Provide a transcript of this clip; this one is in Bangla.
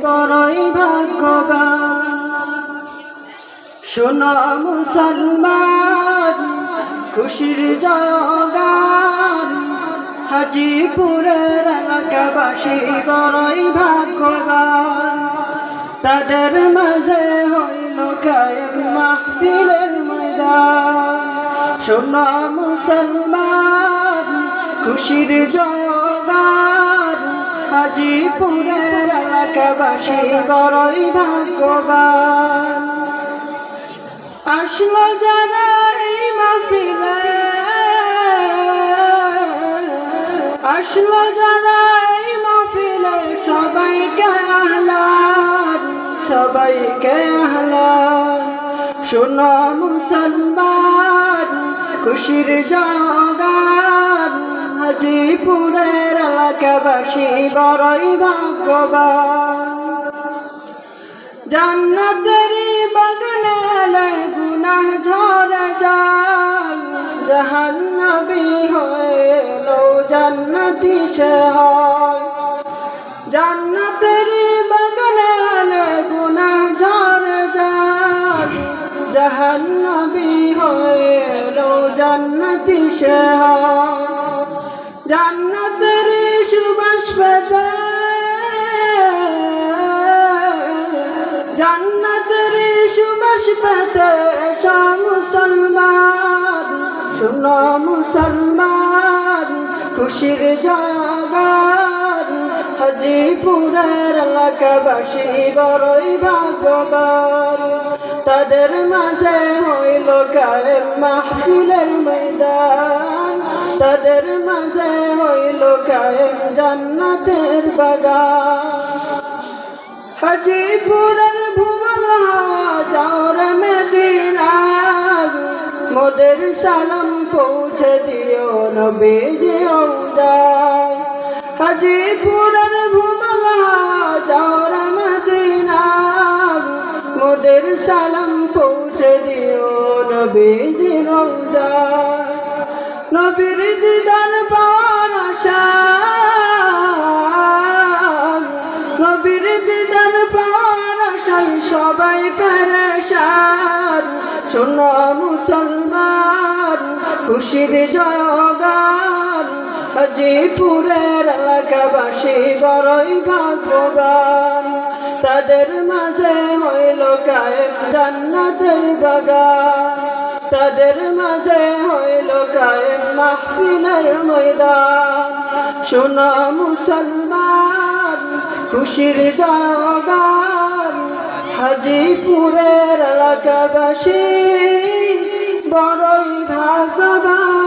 বড়ই ভাগ্যবান। শোনো মুসলমান, খুশির জয়গান, হাজিপুরের এলাকাবাসী বড়ই ভাগ্যবান। তাদের মাঝে হইল কায়েম মাহফিলের ময়দান। শোনো মুসলমান, খুশির জয়গান, হাজিপুরের এলাকাবাসী বড়ই ভাগ্যবান। আসলো যারা এই মাহফিলে, আসলো যারা এই মাহফিলে, সবাইকে আহলান, সবাইকে আহলান। শোনো মুসলমান, খুশির জয়গান, হাজিপুরের এলাকাবাসী বড়ই ভাগ্যবান। জান্নাতেরই বাগানে এলে গুনাহ ঝরে যায়, জাহান্নামী হলেও জান্নাতি সে হয়। জান্নাতেরই বাগানে এলে গুনাহ ঝরে যায়, জাহান্নামী হলেও জান্নাতি সে হয়। জান্নাতেরই সুবাস পেতে, জান্নাতের সুবাস পেতে এসো মুসলমান। শোনো মুসলমান, খুশির জয়গান, হাজিপুরের এলাকাবাসী বড়ই ভাগ্যবান। তাদের মাঝে হইল কায়েম মাহফিলের ময়দান, তাদের মাঝে হইল কায়েম জান্নাতের বাগান। হাজিপুরের ভুবন যাওর মদিনা, মোদের সালাম পৌঁছে দিও নবীজি রওজায়। হাজিপুরের ভুবন যাওর মদিনা, মোদের সালাম পৌঁছে দিও নবীজি রওজায়। নবীর দিদার পাওয়ার আশা, নবীর দিদার পাওয়ার আশায় সবাই পেরেশান। শোনো মুসলমান, খুশির জয়গান, হাজিপুরের এলাকাবাসী বড়ই ভাগ্যবান। তাদের মাঝে হইল কায়েম জান্নাতের বাগান, তাদের মাঝে হইল কায়েম মাহফিলের ময়দান। শোনো মুসলমান, খুশির জয়গান, হাজিপুরের এলাকাবাসী বড়ই ভাগ্যবান।